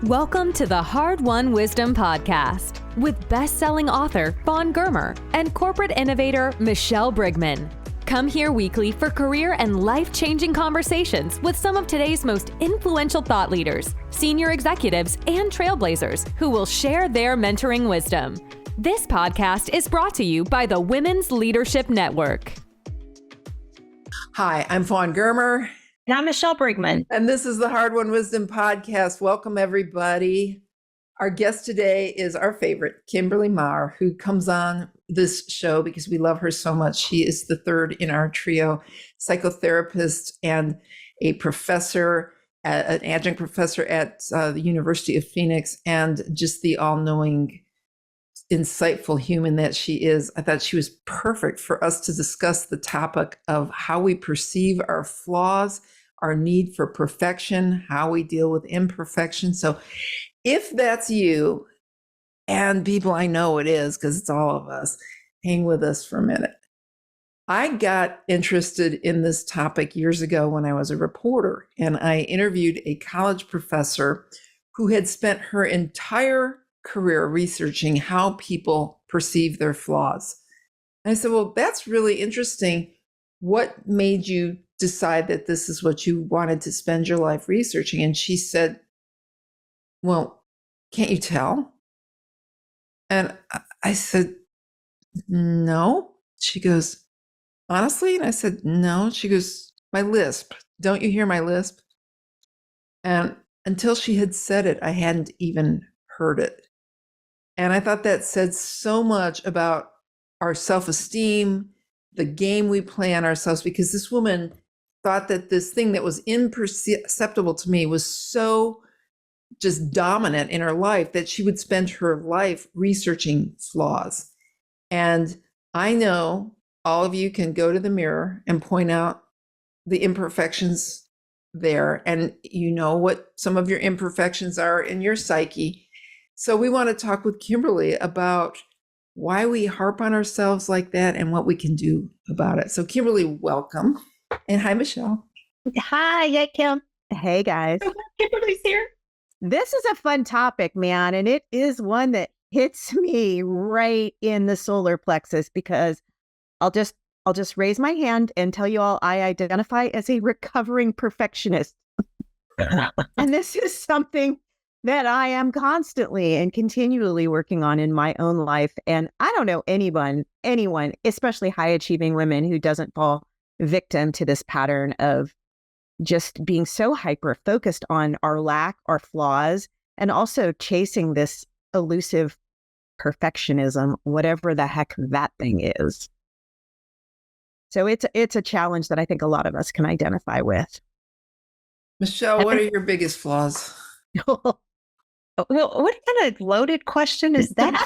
Welcome to the Hard-Won Wisdom Podcast with best-selling author Fawn Germer and corporate innovator Michelle Brigman. Come here weekly for career and life-changing conversations with some of today's most influential thought leaders, senior executives, and trailblazers who will share their mentoring wisdom. This podcast is brought to you by the Women's Leadership Network. Hi, I'm Fawn Germer. And I'm Michelle Brigman. And this is the Hard-Won Wisdom Podcast. Welcome, everybody. Our guest today is our favorite, Kimberly Mahr, who comes on this show because we love her so much. She is the third in our trio, psychotherapist and a professor, an adjunct professor at the University of Phoenix, and just the all-knowing, insightful human that she is. I thought she was perfect for us to discuss the topic of how we perceive our flaws, our need for perfection, how we deal with imperfection. So if that's you, and people, I know it is because it's all of us, hang with us for a minute. I got interested in this topic years ago when I was a reporter, and I interviewed a college professor who had spent her entire career researching how people perceive their flaws. And I said, well, that's really interesting. What made you decide that this is what you wanted to spend your life researching? And she said, well, can't you tell? And I said, no. She goes, honestly? And I said, no. She goes, my lisp. Don't you hear my lisp? And until she had said it, I hadn't even heard it. And I thought that said so much about our self-esteem, the game we play on ourselves, because this woman thought that this thing that was imperceptible to me was so just dominant in her life that she would spend her life researching flaws. And I know all of you can go to the mirror and point out the imperfections there, and you know what some of your imperfections are in your psyche. So we want to talk with Kimberly about why we harp on ourselves like that and what we can do about it. So Kimberly, welcome. And hi, Michelle. Hi, yeah, Kim. Hey, guys. Kimberly's here. This is a fun topic, man. And it is one that hits me right in the solar plexus because I'll just raise my hand and tell you all I identify as a recovering perfectionist. And this is something that I am constantly and continually working on in my own life. And I don't know anyone, especially high achieving women, who doesn't fall victim to this pattern of just being so hyper focused on our lack, our flaws, and also chasing this elusive perfectionism, whatever the heck that thing is. So it's a challenge that I think a lot of us can identify with. Michelle, what are your biggest flaws? Well, what kind of loaded question is that?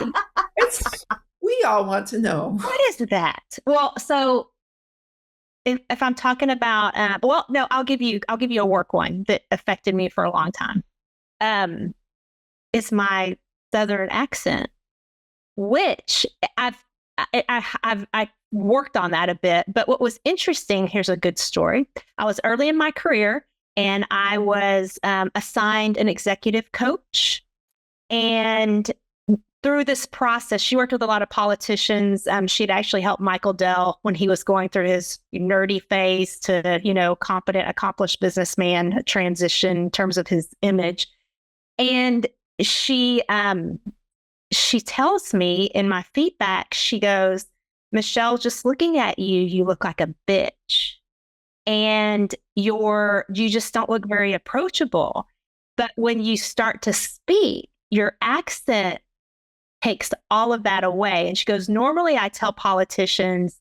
We all want to know. What is that? Well, so if I'm talking about, I'll give you a work one that affected me for a long time. It's my Southern accent, which I've worked on that a bit. But what was interesting, here's a good story. I was early in my career, and I was assigned an executive coach. And through this process, she worked with a lot of politicians. She'd actually helped Michael Dell when he was going through his nerdy phase to, competent, accomplished businessman transition in terms of his image. And she tells me in my feedback, she goes, Michelle, just looking at you, you look like a bitch. And you just don't look very approachable. But when you start to speak, your accent takes all of that away. And she goes, normally I tell politicians,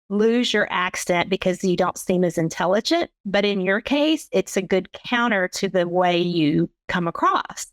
lose your accent because you don't seem as intelligent. But in your case, it's a good counter to the way you come across.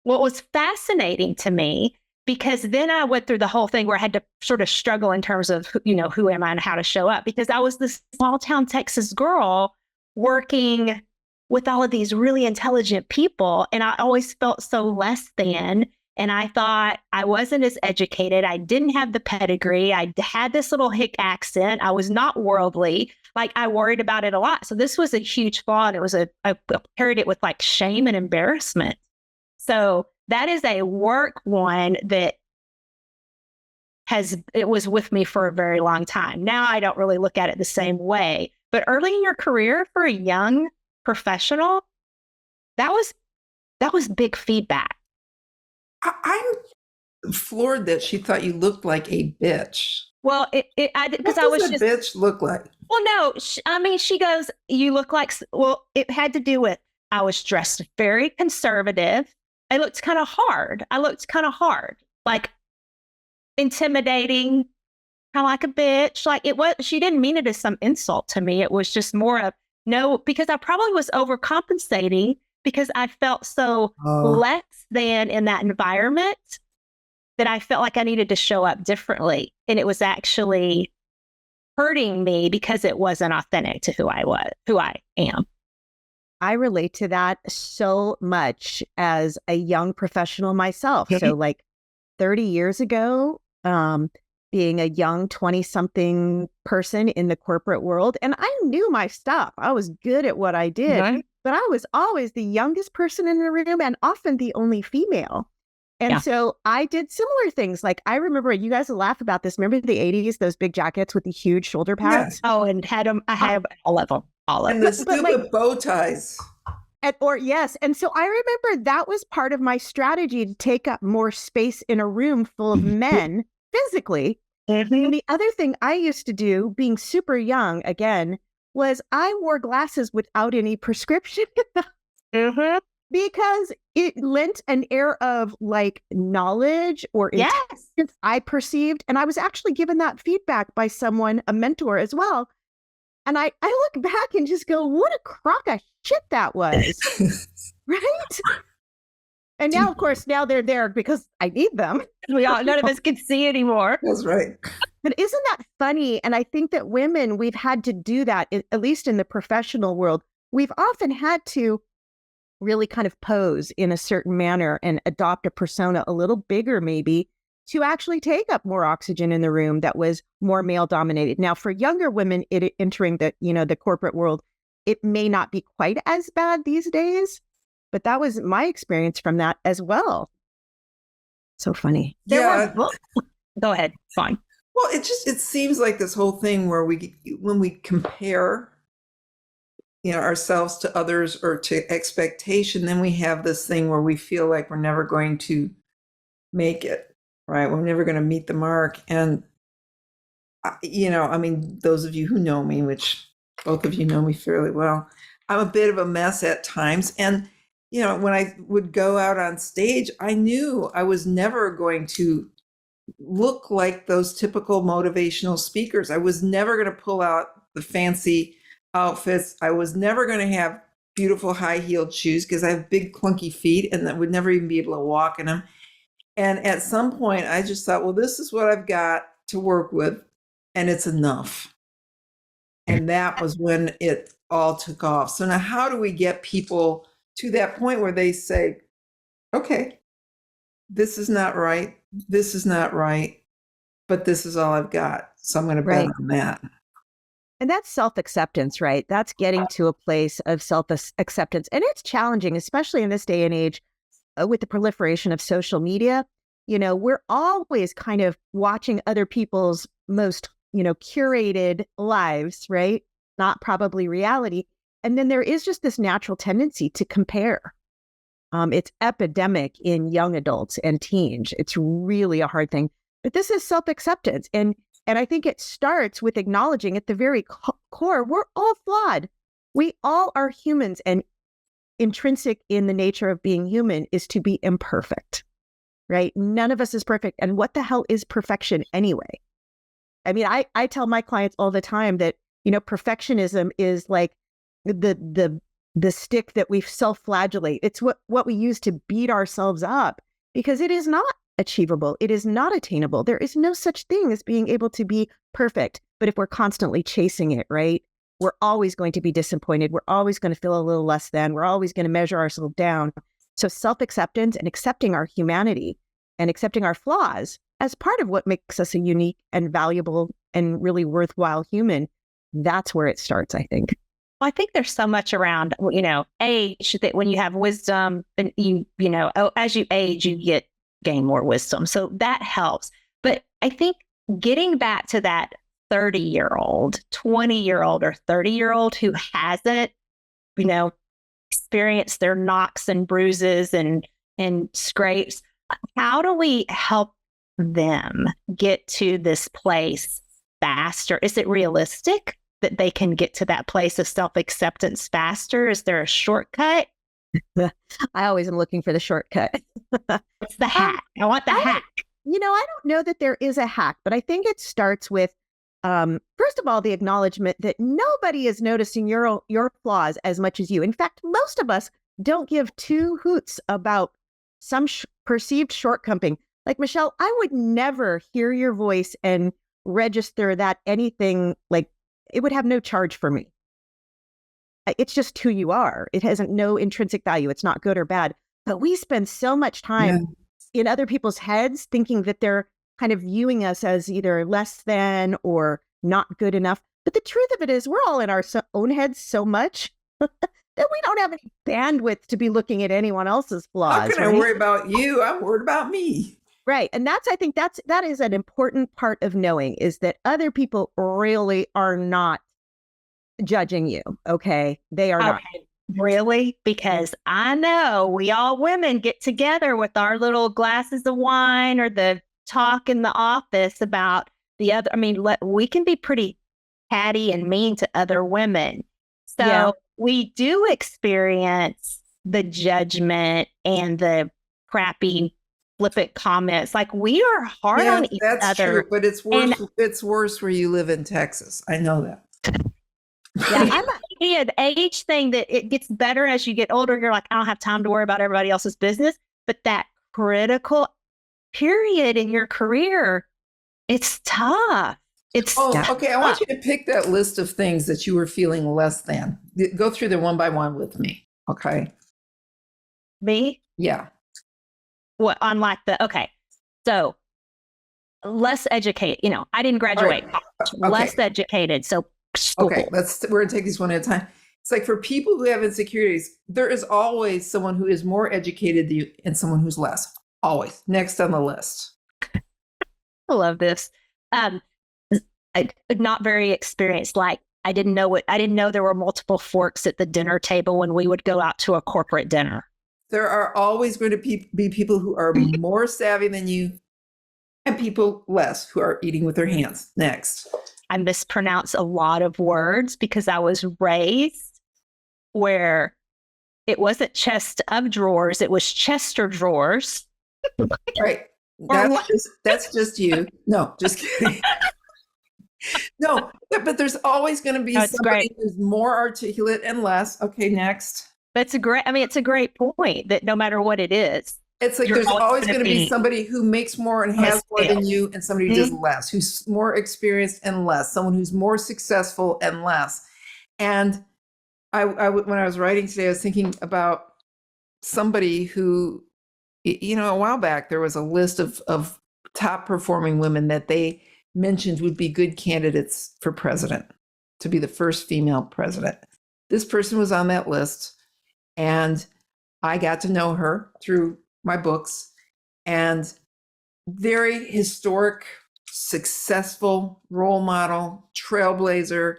What was fascinating to me, because then I went through the whole thing where I had to sort of struggle in terms of, who am I and how to show up, because I was this small town Texas girl working with all of these really intelligent people. And I always felt so less than. And I thought I wasn't as educated. I didn't have the pedigree. I had this little hick accent. I was not worldly. Like, I worried about it a lot. So this was a huge flaw. And I carried it with like shame and embarrassment. So that is a work one that it was with me for a very long time. Now I don't really look at it the same way, but early in your career for a young professional, that was big feedback. I'm floored that she thought you looked like a bitch. Well, because I What was does a bitch look like? Well, no, she goes, you look like, well, it had to do with, I was dressed very conservative. I looked kind of hard. Like intimidating, kind of like a bitch. Like she didn't mean it as some insult to me. It was just more of, no, because I probably was overcompensating because I felt so less than in that environment that I felt like I needed to show up differently. And it was actually hurting me because it wasn't authentic to who I am. I relate to that so much as a young professional myself. So like 30 years ago, being a young 20-something person in the corporate world, and I knew my stuff. I was good at what I did, but I was always the youngest person in the room and often the only female. And so I did similar things. Like I remember, you guys will laugh about this. Remember the 80s, those big jackets with the huge shoulder pads? Yeah. Oh, and I have all of them. And the stupid bow ties. And so I remember that was part of my strategy to take up more space in a room full of men physically. And the other thing I used to do, being super young again, was I wore glasses without any prescription. Because it lent an air of like knowledge or intelligence I perceived. And I was actually given that feedback by someone, a mentor as well. And I look back and just go, what a crock of shit that was. Right? And now, of course, now they're there because I need them. None of us can see anymore. That's right. But isn't that funny? And I think that women, we've had to do that, at least in the professional world. We've often had to really kind of pose in a certain manner and adopt a persona a little bigger maybe to actually take up more oxygen in the room that was more male dominated. Now for younger women entering the corporate world, it may not be quite as bad these days, but that was my experience from that as well. So funny. Go ahead. Fine. Well, it seems like this whole thing where when we compare ourselves to others or to expectation, then we have this thing where we feel like we're never going to make it, right? We're never going to meet the mark. And, those of you who know me, which both of you know me fairly well, I'm a bit of a mess at times. And, when I would go out on stage, I knew I was never going to look like those typical motivational speakers. I was never going to pull out the fancy outfits. I was never going to have beautiful high-heeled shoes because I have big clunky feet and I would never even be able to walk in them. And at some point I just thought, well, this is what I've got to work with and it's enough. And that was when it all took off. So now how do we get people to that point where they say, okay, this is not right, but this is all I've got. So I'm going to bet on that. And that's self-acceptance, right? That's getting to a place of self-acceptance. And it's challenging, especially in this day and age with the proliferation of social media. We're always kind of watching other people's most, curated lives, right? Not probably reality. And then there is just this natural tendency to compare. It's epidemic in young adults and teens. It's really a hard thing. But this is self-acceptance. And I think it starts with acknowledging at the very core, we're all flawed. We all are humans, and intrinsic in the nature of being human is to be imperfect, right? None of us is perfect. And what the hell is perfection anyway? I mean, I tell my clients all the time that, perfectionism is like the stick that we self-flagellate. It's what we use to beat ourselves up because it is not achievable. It is not attainable. There is no such thing as being able to be perfect. But if we're constantly chasing it, right, we're always going to be disappointed. We're always going to feel a little less than. We're always going to measure ourselves down. So self-acceptance and accepting our humanity and accepting our flaws as part of what makes us a unique and valuable and really worthwhile human, that's where it starts, I think. I think there's so much around, age, that when you have wisdom and as you age, you gain more wisdom. So that helps. But I think getting back to that 30-year-old, 20-year-old or 30-year-old who hasn't, experienced their knocks and bruises and scrapes, how do we help them get to this place faster? Is it realistic that they can get to that place of self-acceptance faster? Is there a shortcut? I always am looking for the shortcut. What's the hack? I want the hack. I don't know that there is a hack, but I think it starts with, first of all, the acknowledgement that nobody is noticing your flaws as much as you. In fact, most of us don't give two hoots about some perceived shortcoming. Like, Michelle, I would never hear your voice and register that anything, like, it would have no charge for me. It's just who you are. It has no intrinsic value. It's not good or bad. But we spend so much time in other people's heads thinking that they're kind of viewing us as either less than or not good enough. But the truth of it is we're all in our own heads so much that we don't have any bandwidth to be looking at anyone else's flaws. How can I worry about you? I'm worried about me. Right. And I think that is an important part of knowing, is that other people really are not judging you. Okay. They are not. Really? Because I know we all women get together with our little glasses of wine or the talk in the office about the other. I mean, we can be pretty catty and mean to other women. So we do experience the judgment and the crappy flippant comments. Like, we are hard on each other. That's true, but it's worse. It's worse where you live in Texas. I know that. Yeah, an age thing that it gets better as you get older. You're like, I don't have time to worry about everybody else's business. But that critical period in your career, it's tough. Okay. I want you to pick that list of things that you were feeling less than. Go through them one by one with me. Okay. Me? Yeah. What on so less educated. I didn't graduate college. Less educated. So school. Okay, we're gonna take these one at a time. It's like, for people who have insecurities, there is always someone who is more educated than you and someone who's less. Always. Next on the list. I love this. I'm not very experienced. Like, I didn't know there were multiple forks at the dinner table when we would go out to a corporate dinner. There are always going to be people who are more savvy than you and people less who are eating with their hands. Next. I mispronounce a lot of words because I was raised where it wasn't chest of drawers, it was Chester drawers. Right. That's just you. No, just kidding. No, but there's always going to be somebody who's more articulate and less. Okay, next. It's a great point that no matter what it is, it's like there's always going to be somebody who makes more and has more than you, and somebody who does less, who's more experienced and less, someone who's more successful and less. And I when I was writing today, I was thinking about somebody who, a while back, there was a list of top performing women that they mentioned would be good candidates for president, to be the first female president. This person was on that list, and I got to know her through my books, and very historic, successful role model, trailblazer.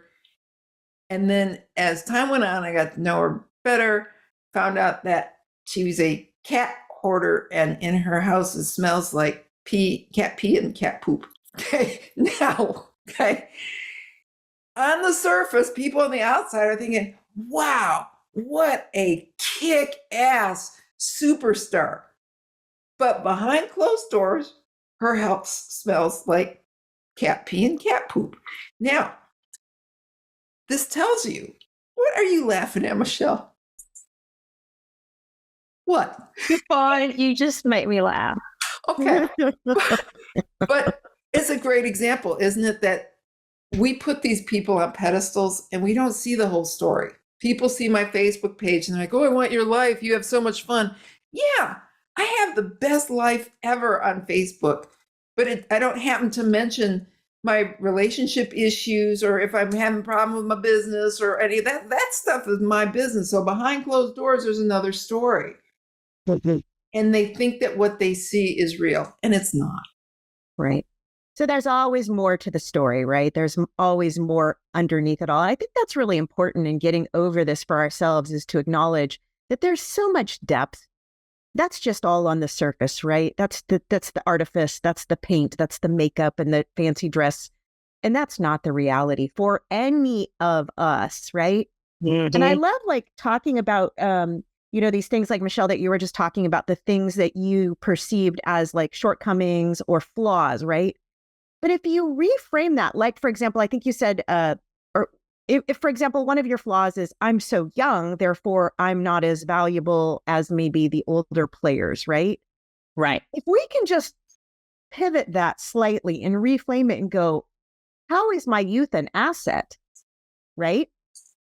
And then as time went on, I got to know her better, found out that she was a cat hoarder, and in her house it smells like cat pee and cat poop. Okay, now, on the surface, people on the outside are thinking, wow, what a kick-ass superstar. But behind closed doors, her house smells like cat pee and cat poop. Now, this tells you, what are you laughing at, Michelle? What? Fine, you just make me laugh. Okay. But it's a great example, isn't it, that we put these people on pedestals and we don't see the whole story. People see my Facebook page and they're like, oh, I want your life. You have so much fun. Yeah, I have the best life ever on Facebook, but I don't happen to mention my relationship issues, or if I'm having a problem with my business or any of that, that stuff is my business. So behind closed doors, there's another story. And they think that what they see is real, and it's not. Right. So there's always more to the story, right? There's always more underneath it all. I think that's really important in getting over this for ourselves, is to acknowledge that there's so much depth. That's just all on the surface, right? That's the artifice, that's the paint, that's the makeup and the fancy dress. And that's not the reality for any of us, right? Mm-hmm. And I love like talking about, these things like, Michelle, that you were just talking about, the things that you perceived as like shortcomings or flaws, right? But if you reframe that, like, for example, I think you said, if, for example, one of your flaws is I'm so young, therefore I'm not as valuable as maybe the older players, right? Right. If we can just pivot that slightly and reframe it and go, how is my youth an asset, right?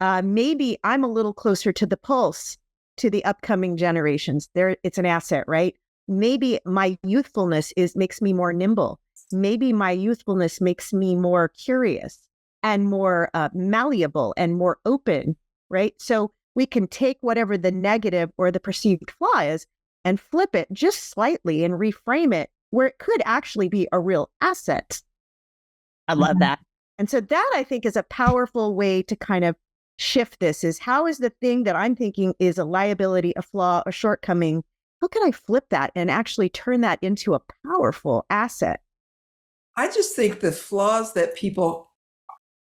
Maybe I'm a little closer to the pulse to the upcoming generations. It's an asset, right? Maybe my youthfulness makes me more nimble. Maybe my youthfulness makes me more curious and more malleable and more open, right? So we can take whatever the negative or the perceived flaw is and flip it just slightly and reframe it where it could actually be a real asset. I love that. And so that, I think, is a powerful way to kind of shift this, is how is the thing that I'm thinking is a liability, a flaw, a shortcoming, how can I flip that and actually turn that into a powerful asset? I just think the flaws that people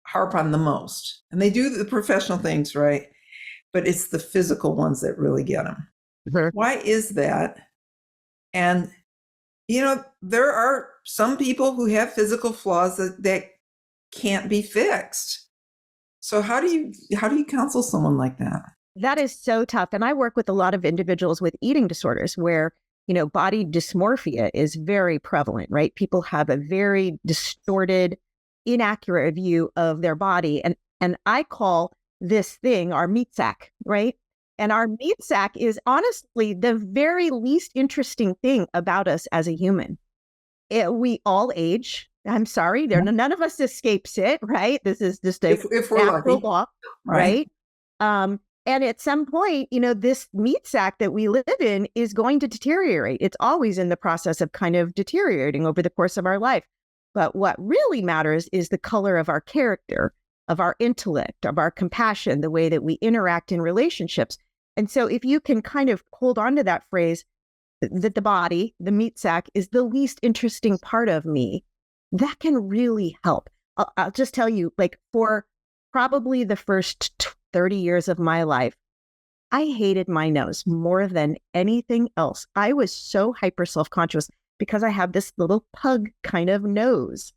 harp on the most, and they do the professional things, right? But it's the physical ones that really get them. Mm-hmm. Why is that? And, there are some people who have physical flaws that can't be fixed. So how do you counsel someone like that? That is so tough. And I work with a lot of individuals with eating disorders where, body dysmorphia is very prevalent, right? People have a very distorted, inaccurate view of their body. And I call this thing our meat sack, right? And our meat sack is honestly the very least interesting thing about us as a human. We all age. I'm sorry, none of us escapes it, right? This is just a if we're natural lucky, law, right? And at some point, this meat sack that we live in is going to deteriorate. It's always in the process of kind of deteriorating over the course of our life. But what really matters is the color of our character, of our intellect, of our compassion, the way that we interact in relationships. And so if you can kind of hold on to that phrase, that the body, the meat sack, is the least interesting part of me, that can really help. I'll just tell you, like, for probably the first 30 years of my life, I hated my nose more than anything else. I was so hyper self-conscious because I have this little pug kind of nose.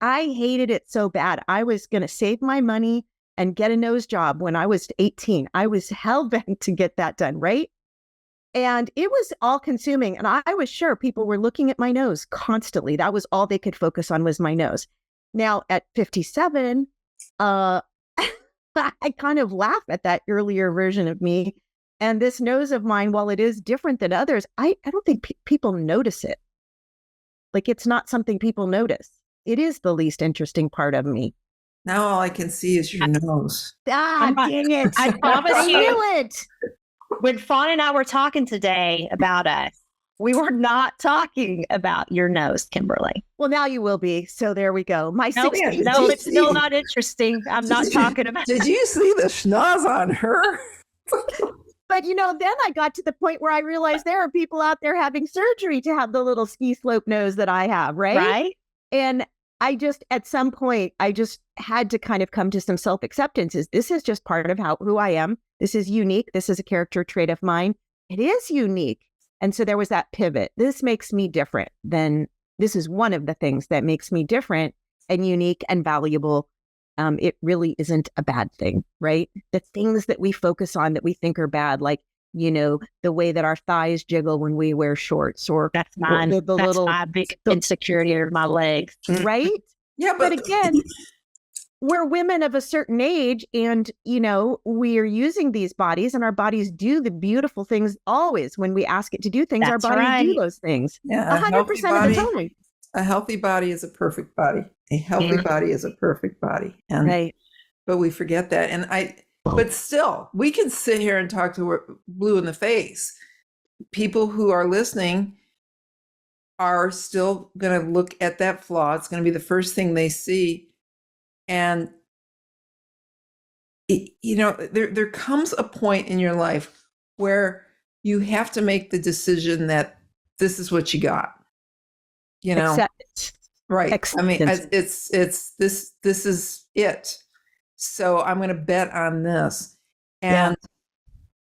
I hated it so bad. I was going to save my money and get a nose job when I was 18. I was hell-bent to get that done, right? And it was all consuming. And I was sure people were looking at my nose constantly. That was all they could focus on, was my nose. Now at 57, I kind of laugh at that earlier version of me. And this nose of mine, while it is different than others, I don't think people notice it. Like, it's not something people notice. It is the least interesting part of me. Now all I can see is your nose. Ah, dang it. I promise I you. knew it. When Fawn and I were talking today about us, we were not talking about your nose, Kimberly. Well, now you will be. So there we go. My No, 60s. no, it's still not interesting. I'm not talking about. Did you see the schnoz on her? But, then I got to the point where I realized there are people out there having surgery to have the little ski slope nose that I have, right? Right. And I just, at some point, I just had to kind of come to some self-acceptance. This is just part of who I am. This is unique. This is a character trait of mine. It is unique. And so there was that pivot. This makes me different. This is one of the things that makes me different and unique and valuable. It really isn't a bad thing, right? The things that we focus on that we think are bad, like, the way that our thighs jiggle when we wear shorts, or that's mine. The that's little, my big insecurity of my legs. Right? Yeah, but again, we're women of a certain age, and, we are using these bodies, and our bodies do the beautiful things always. When we ask it to do things, our That's bodies right. do those things. Yeah, 100% of the time. A healthy body is a perfect body. A healthy body is a perfect body. And Right. but we forget that. But still, we can sit here and talk to her blue in the face. People who are listening are still going to look at that flaw. It's going to be the first thing they see. And, there comes a point in your life where you have to make the decision that this is what you got. Accept. Right. I mean, Acceptance. it's this is it. So I'm going to bet on this. And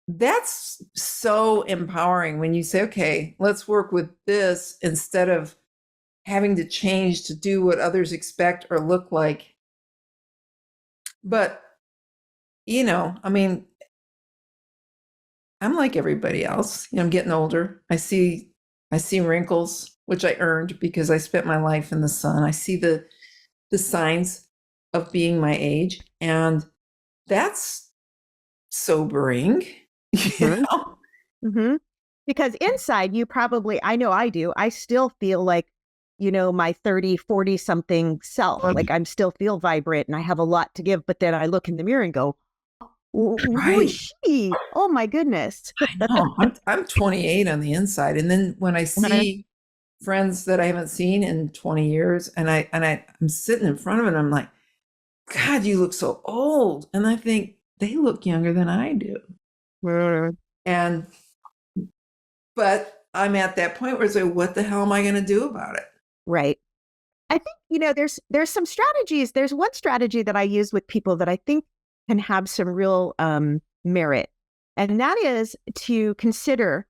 that's so empowering when you say, okay, let's work with this instead of having to change to do what others expect or look like. But, I mean, I'm like everybody else. I'm getting older. I see wrinkles, which I earned because I spent my life in the sun. I see the signs of being my age, and that's sobering. Mm-hmm. Because inside you probably, I know I do, I still feel like, my 30, 40 something self, like I'm still feel vibrant and I have a lot to give. But then I look in the mirror and go, who is she? Oh my goodness. I know. I'm 28 on the inside. And then when I see friends that I haven't seen in 20 years and I'm sitting in front of it, I'm like, God, you look so old. And I think they look younger than I do. But I'm at that point where it's like, what the hell am I going to do about it? Right. I think, there's some strategies. There's one strategy that I use with people that I think can have some real merit. And that is to consider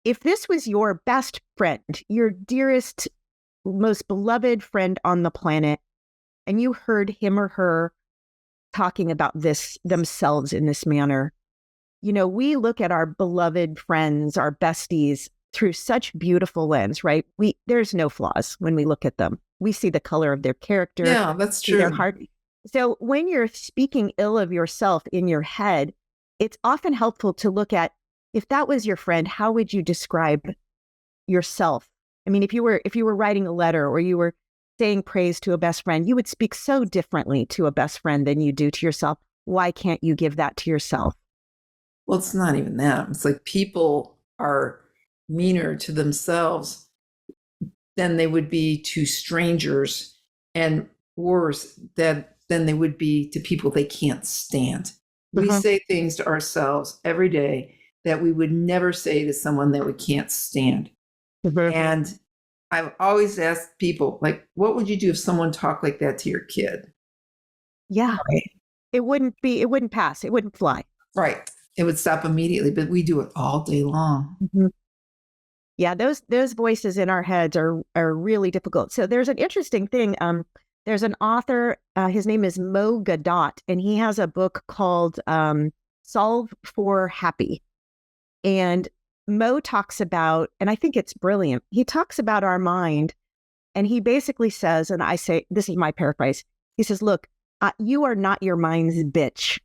if this was your best friend, your dearest, most beloved friend on the planet, and you heard him or her talking about this themselves in this manner, we look at our beloved friends, our besties through such beautiful lens, right? There's no flaws when we look at them. We see the color of their character. Yeah, that's true. Their heart. So when you're speaking ill of yourself in your head, it's often helpful to look at, if that was your friend, how would you describe yourself? I mean, if you were writing a letter or you were saying praise to a best friend, you would speak so differently to a best friend than you do to yourself. Why can't you give that to yourself? Well, it's not even that. It's like people are meaner to themselves than they would be to strangers, and worse than they would be to people they can't stand. We say things to ourselves every day that we would never say to someone that we can't stand. And I've always asked people, like, what would you do if someone talked like that to your kid? Yeah. Right. It wouldn't pass. It wouldn't fly. Right. It would stop immediately, but we do it all day long. Mm-hmm. Yeah, those voices in our heads are really difficult. So there's an interesting thing. There's an author, his name is Mo Gadot, and he has a book called Solve for Happy. And Mo talks about, and I think it's brilliant, he talks about our mind, and he basically says, and I say, this is my paraphrase, he says, look, you are not your mind's bitch.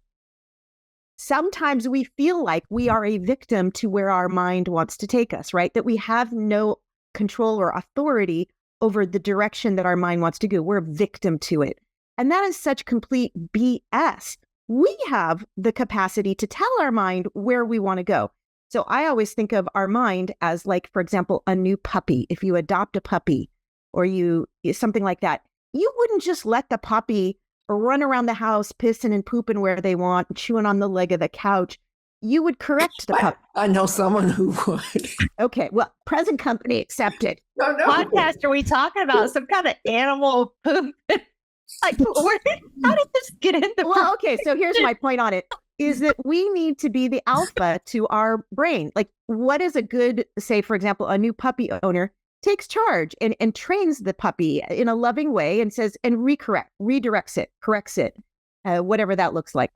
Sometimes we feel like we are a victim to where our mind wants to take us, right? That we have no control or authority over the direction that our mind wants to go. We're a victim to it. And that is such complete BS. We have the capacity to tell our mind where we want to go. So I always think of our mind as, like, for example, a new puppy. If you adopt a puppy or something like that, you wouldn't just let the puppy run around the house, pissing and pooping where they want, chewing on the leg of the couch. You would correct the puppy. I know someone who would. Okay, well, present company accepted. No. Podcast are we talking about? Some kind of animal poop? Like, how did this get in the? Well, okay, so here's my point on it, is that we need to be the alpha to our brain. Like, what is a good, say, for example, a new puppy owner takes charge and trains the puppy in a loving way and says, and redirects it, corrects it, whatever that looks like.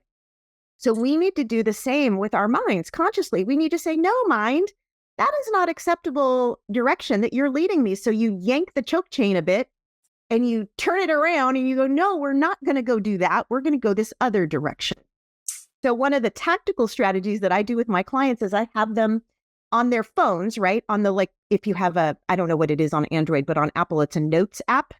So we need to do the same with our minds consciously. We need to say, no, mind, that is not acceptable direction that you're leading me. So you yank the choke chain a bit and you turn it around and you go, no, we're not going to go do that. We're going to go this other direction. So one of the tactical strategies that I do with my clients is I have them on their phones, right? On the, like, if you have I don't know what it is on Android, but on Apple, it's a Notes app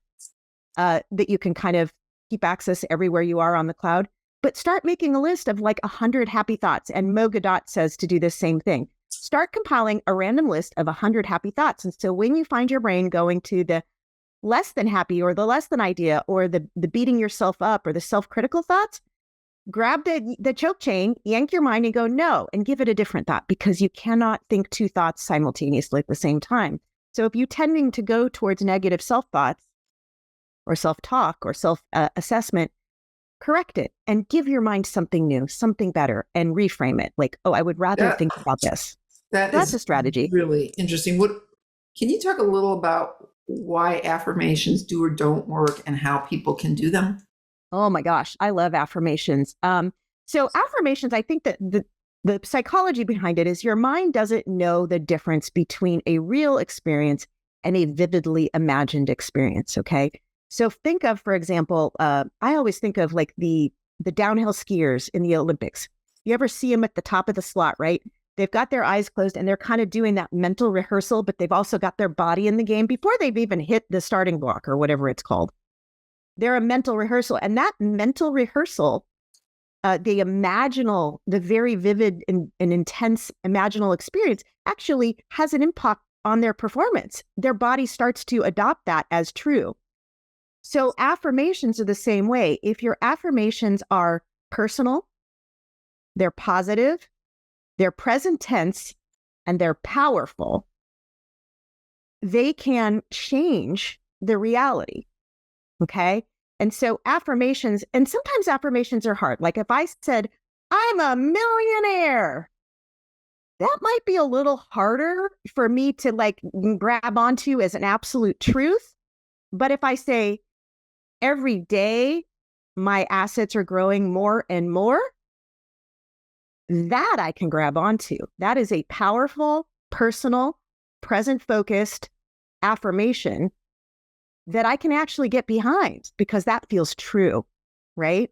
that you can kind of keep access everywhere you are on the cloud. But start making a list of like 100 happy thoughts. And Mo Gadot says to do the same thing. Start compiling a random list of 100 happy thoughts. And so when you find your brain going to the less than happy or the less than idea or the beating yourself up or the self-critical thoughts, grab the choke chain, yank your mind and go, no, and give it a different thought, because you cannot think two thoughts simultaneously at the same time. So if you're tending to go towards negative self-thoughts or self-talk or self-assessment, correct it and give your mind something new, something better, and reframe it. Like, oh, I would rather think about this. That's a strategy. Really interesting. Can you talk a little about why affirmations do or don't work and how people can do them? Oh my gosh, I love affirmations. So affirmations, I think that the psychology behind it is your mind doesn't know the difference between a real experience and a vividly imagined experience. Okay. So think of, for example, I always think of like the downhill skiers in the Olympics. You ever see them at the top of the slot, right? They've got their eyes closed and they're kind of doing that mental rehearsal, but they've also got their body in the game before they've even hit the starting block or whatever it's called. They're a mental rehearsal. And that mental rehearsal, the very vivid and intense imaginal experience actually has an impact on their performance. Their body starts to adopt that as true. So affirmations are the same way. If your affirmations are personal, they're positive, they're present tense, and they're powerful, they can change the reality. Okay. And so affirmations, and sometimes affirmations are hard. Like if I said, I'm a millionaire, that might be a little harder for me to like grab onto as an absolute truth. But if I say, every day my assets are growing more and more, that I can grab onto. That is a powerful, personal, present-focused affirmation that I can actually get behind because that feels true, right?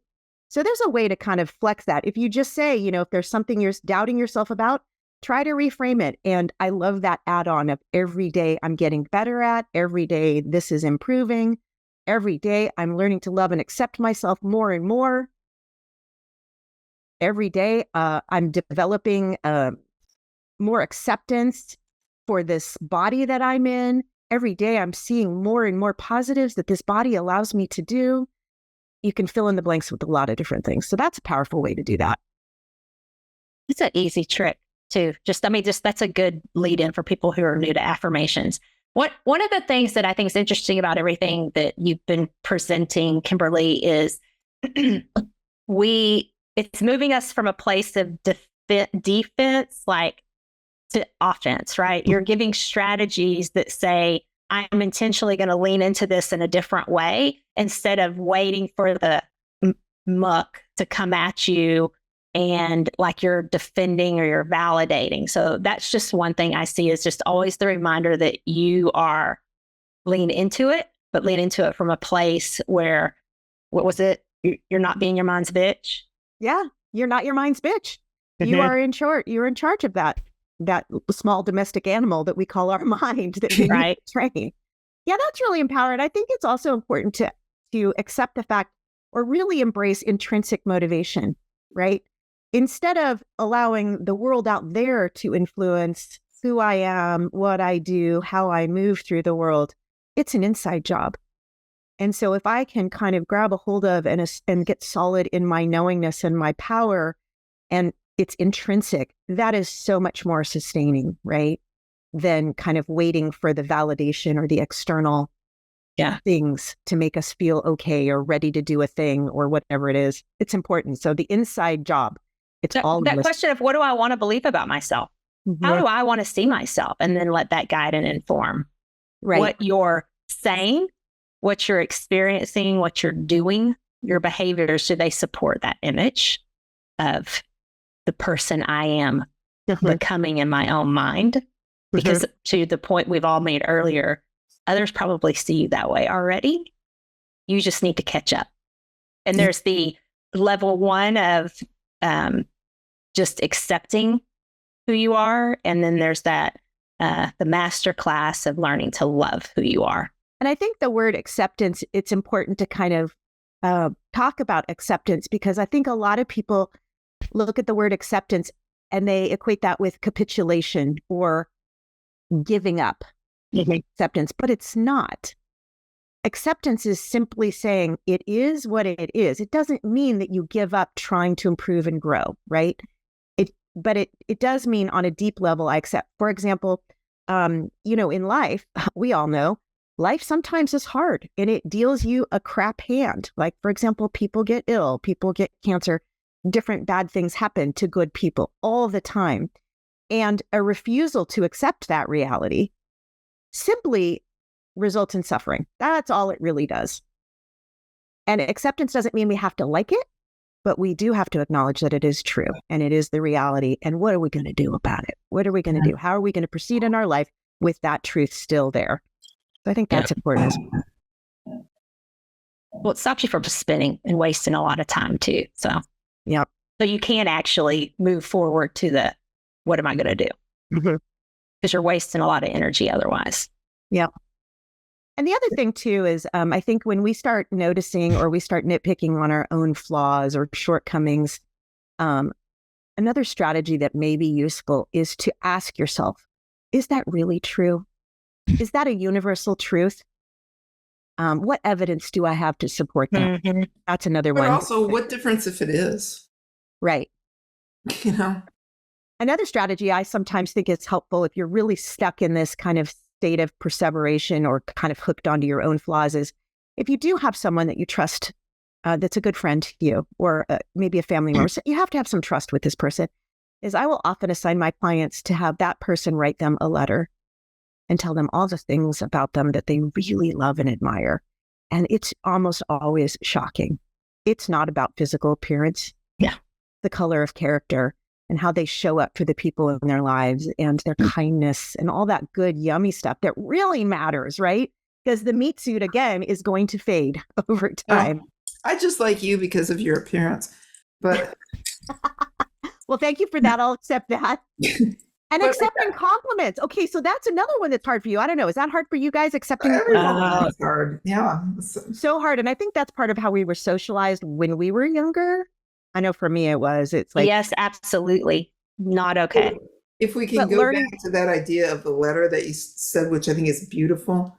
So there's a way to kind of flex that. If you just say, if there's something you're doubting yourself about, try to reframe it. And I love that add-on of every day I'm getting better at, every day this is improving, every day I'm learning to love and accept myself more and more. Every day I'm developing more acceptance for this body that I'm in. Every day I'm seeing more and more positives that this body allows me to do. You can fill in the blanks with a lot of different things. So that's a powerful way to do that. It's an easy trick too. That's a good lead in for people who are new to affirmations. One of the things that I think is interesting about everything that you've been presenting, Kimberly, is it's moving us from a place of defense, like, to offense, right? You're giving strategies that say, I'm intentionally going to lean into this in a different way instead of waiting for the muck to come at you and like you're defending or you're validating. So that's just one thing I see is just always the reminder that you are lean into it, but lean into it from a place where, what was it? You're not being your mind's bitch. Yeah, you're not your mind's bitch. You are you're in charge of that small domestic animal that we call our mind that we need to train. Yeah, that's really empowering. I think it's also important to accept the fact or really embrace intrinsic motivation, right? Instead of allowing the world out there to influence who I am, what I do, how I move through the world, it's an inside job. And so if I can kind of grab a hold of and get solid in my knowingness and my power, and it's intrinsic, that is so much more sustaining, right? Than kind of waiting for the validation or the external things to make us feel okay or ready to do a thing or whatever it is. It's important. So the inside job, it's all that question of what do I want to believe about myself? Mm-hmm. How do I want to see myself? And then let that guide and inform what you're saying, what you're experiencing, what you're doing, your behaviors. Do they support that image of the person I am becoming in my own mind? Because to the point we've all made earlier, others probably see you that way already. You just need to catch up. And there's the level one of just accepting who you are. And then there's that, the master class of learning to love who you are. And I think the word acceptance, it's important to kind of talk about acceptance, because I think a lot of people look at the word acceptance and they equate that with capitulation or giving up acceptance, but it's not. Acceptance is simply saying it is what it is. It doesn't mean that you give up trying to improve and grow, right? But it does mean on a deep level, I accept. For example, in life, we all know life sometimes is hard and it deals you a crap hand. Like, for example, people get ill, people get cancer, different bad things happen to good people all the time. And a refusal to accept that reality simply results in suffering. That's all it really does. And acceptance doesn't mean we have to like it, but we do have to acknowledge that it is true and it is the reality. And what are we going to do about it? What are we going to do? How are we going to proceed in our life with that truth still there? So I think that's important. Well, it stops you from spinning and wasting a lot of time too. So, yep. So you can actually move forward to the, what am I going to do? Because you're wasting a lot of energy otherwise. Yep. And the other thing too is I think when we start noticing or we start nitpicking on our own flaws or shortcomings, another strategy that may be useful is to ask yourself, is that really true? Is that a universal truth? What evidence do I have to support that? That's another one. But also, what difference if it is? Right. Another strategy I sometimes think is helpful if you're really stuck in this kind of state of perseveration or kind of hooked onto your own flaws is if you do have someone that you trust that's a good friend to you or maybe a family member, so you have to have some trust with this person, is I will often assign my clients to have that person write them a letter and tell them all the things about them that they really love and admire. And it's almost always shocking. It's not about physical appearance. Yeah. The color of character and how they show up for the people in their lives and their kindness and all that good, yummy stuff that really matters, right? Because the meat suit, again, is going to fade over time. I just like you because of your appearance. But well, thank you for that. I'll accept that. And accepting compliments. Okay, so that's another one that's hard for you. I don't know. Is that hard for you guys, accepting? It's hard. Yeah. So hard. And I think that's part of how we were socialized when we were younger. I know for me it was. It's like, yes, absolutely. Not okay. If we can go back to that idea of the letter that you said, which I think is beautiful,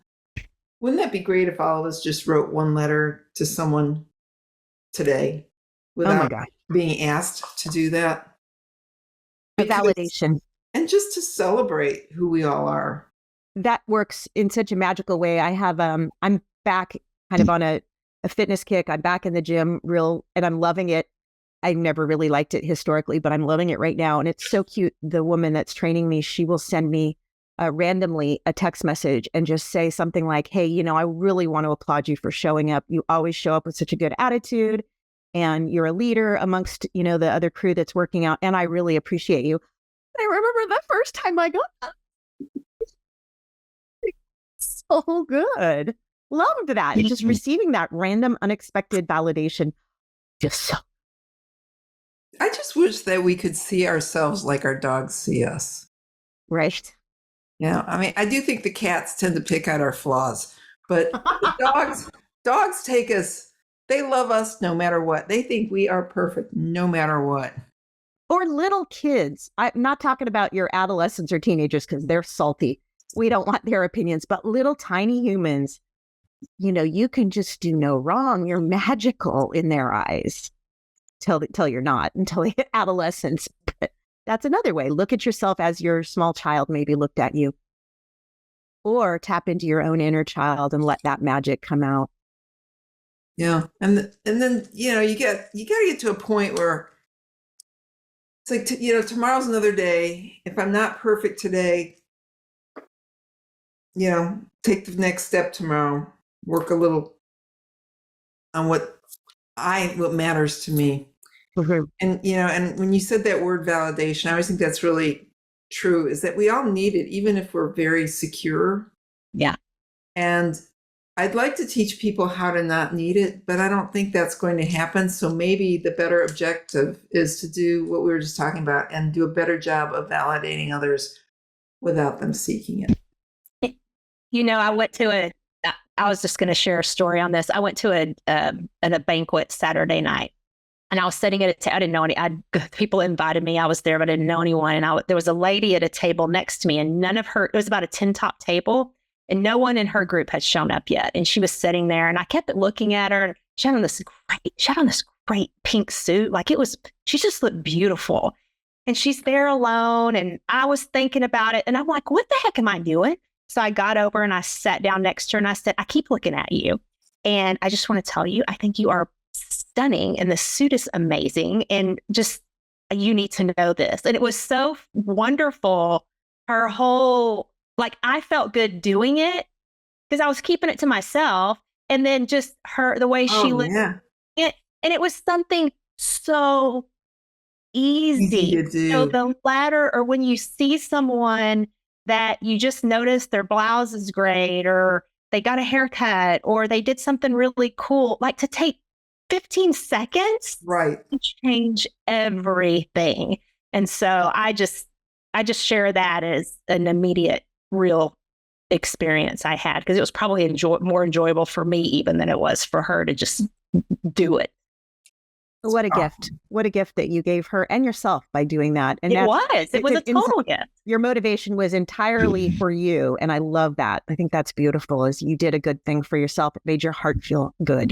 wouldn't that be great if all of us just wrote one letter to someone today without being asked to do that? Validation. And just to celebrate who we all are. That works in such a magical way. I have, I'm back kind of on a fitness kick. I'm back in the gym and I'm loving it. I never really liked it historically, but I'm loving it right now. And it's so cute. The woman that's training me, she will send me randomly a text message and just say something like, hey, I really want to applaud you for showing up. You always show up with such a good attitude and you're a leader amongst, the other crew that's working out. And I really appreciate you. I remember the first time I got that. So good. Loved that. Just receiving that random, unexpected validation. I just wish that we could see ourselves like our dogs see us. Right. Yeah. I mean, I do think the cats tend to pick out our flaws, but the dogs take us, they love us no matter what. They think we are perfect no matter what. Or little kids. I'm not talking about your adolescents or teenagers because they're salty. We don't want their opinions, but little tiny humans, you can just do no wrong. You're magical in their eyes till you're not, until they hit adolescence. But that's another way. Look at yourself as your small child maybe looked at you. Or tap into your own inner child and let that magic come out. Yeah. And then, you got to get to a point where it's like, tomorrow's another day. If I'm not perfect today, take the next step tomorrow, work a little on what matters to me. Mm-hmm. And, and when you said that word validation, I always think that's really true, is that we all need it, even if we're very secure. Yeah. And I'd like to teach people how to not need it, but I don't think that's going to happen. So maybe the better objective is to do what we were just talking about and do a better job of validating others without them seeking it. I was just going to share a story on this. I went to a banquet Saturday night, and I was sitting at a table. I didn't know any. People invited me. I was there, but I didn't know anyone. And there was a lady at a table next to me, and it was about a 10-top table, and no one in her group had shown up yet. And she was sitting there, and I kept looking at her. And she had on this great pink suit. She just looked beautiful. And she's there alone. And I was thinking about it, and I'm like, what the heck am I doing? So I got over and I sat down next to her and I said, I keep looking at you. And I just want to tell you, I think you are stunning and the suit is amazing. And just, you need to know this. And it was so wonderful. Her whole, I felt good doing it because I was keeping it to myself. And then just the way she looked. Yeah. And it was something so easy to do. So the latter, or when you see someone that you just notice their blouse is great, or they got a haircut, or they did something really cool, to take 15 seconds, right, to change everything. And so I just share that as an immediate, real experience I had, because it was probably more enjoyable for me even than it was for her to just do it. What a gift. What a gift that you gave her and yourself by doing that. And it was a total gift. Your motivation was entirely for you. And I love that. I think that's beautiful, is you did a good thing for yourself. It made your heart feel good.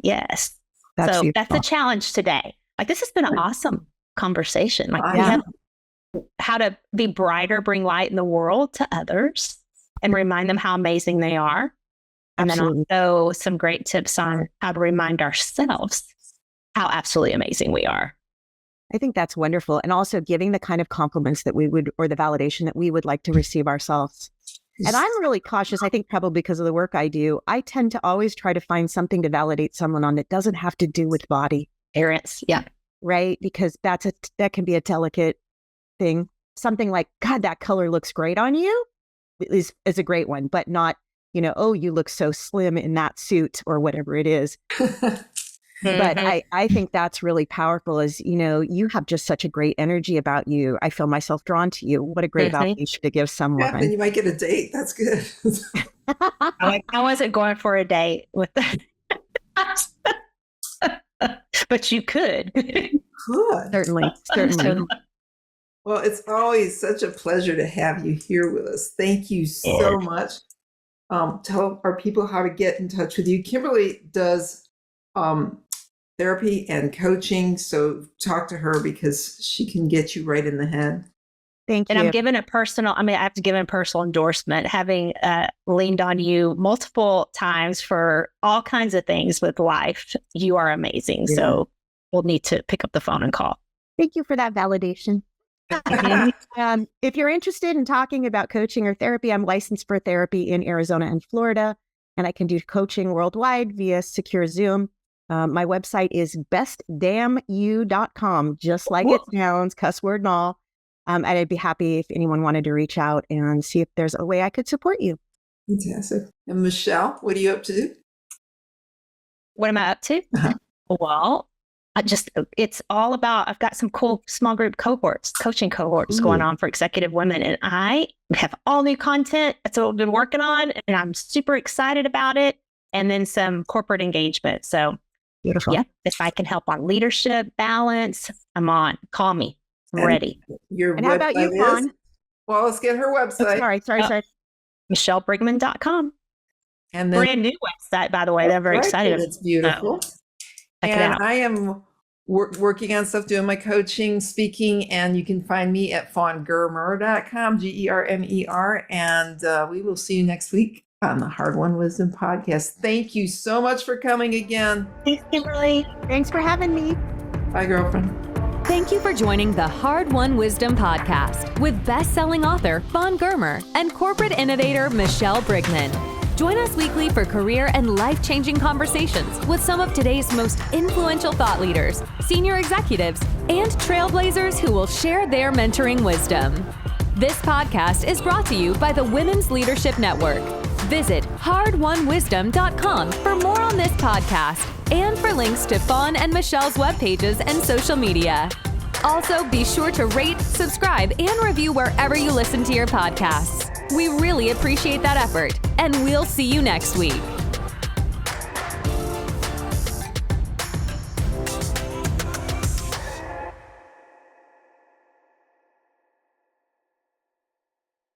Yes. That's the challenge today. This has been an awesome conversation. We have how to be brighter, bring light in the world to others and remind them how amazing they are. And Absolutely. then also some great tips on how to remind ourselves how absolutely amazing we are. I think that's wonderful. And also giving the kind of compliments that we would, or the validation that we would like to receive ourselves. And I'm really cautious, I think probably because of the work I do. I tend to always try to find something to validate someone on that doesn't have to do with body. Appearance, yeah. Right? Because that can be a delicate thing. Something like, God, that color looks great on you is a great one, but not, oh, you look so slim in that suit or whatever it is. But I think that's really powerful, is, you have just such a great energy about you. I feel myself drawn to you. What a great validation to give someone. Yeah, then you might get a date. That's good. I wasn't going for a date with that. But you could. Could. Certainly. Well, it's always such a pleasure to have you here with us. Thank you so much. Tell our people how to get in touch with you. Kimberly does therapy and coaching, so talk to her because she can get you right in the head. Thank you. And I'm giving I have to give a personal endorsement, having leaned on you multiple times for all kinds of things with life. You are amazing. Yeah. So we'll need to pick up the phone and call. Thank you for that validation. If you're interested in talking about coaching or therapy, I'm licensed for therapy in Arizona and Florida, and I can do coaching worldwide via secure Zoom. My website is bestdammyou.com, just like it sounds, cuss word and all. And I'd be happy if anyone wanted to reach out and see if there's a way I could support you. Fantastic. And Michelle, what are you up to? What am I up to? Well, it's all about, I've got some cool small group coaching cohorts going on for executive women. And I have all new content. That's what I've been working on. And I'm super excited about it. And then some corporate engagement. So beautiful. Yeah. If I can help on leadership, balance, I'm on. Call me. I'm ready. And how about you, Fawn? Well, let's get her website. Sorry. MichelleBrigman.com. And then, brand new website, by the way. They're very excited. It's beautiful. And I am working on stuff, doing my coaching, speaking, and you can find me at fawngermer.com, Germer. And we will see you next week on the Hard Won Wisdom podcast. Thank you so much for coming again. Thanks, Kimberly. Thanks for having me. Bye, girlfriend. Thank you for joining the Hard Won Wisdom podcast with best-selling author Fawn Germer and corporate innovator Michelle Brigman. Join us weekly for career and life-changing conversations with some of today's most influential thought leaders, senior executives, and trailblazers who will share their mentoring wisdom. This podcast is brought to you by the Women's Leadership Network. Visit hardwonwisdom.com for more on this podcast and for links to Fawn and Michelle's web pages and social media. Also, be sure to rate, subscribe, and review wherever you listen to your podcasts. We really appreciate that effort, and we'll see you next week.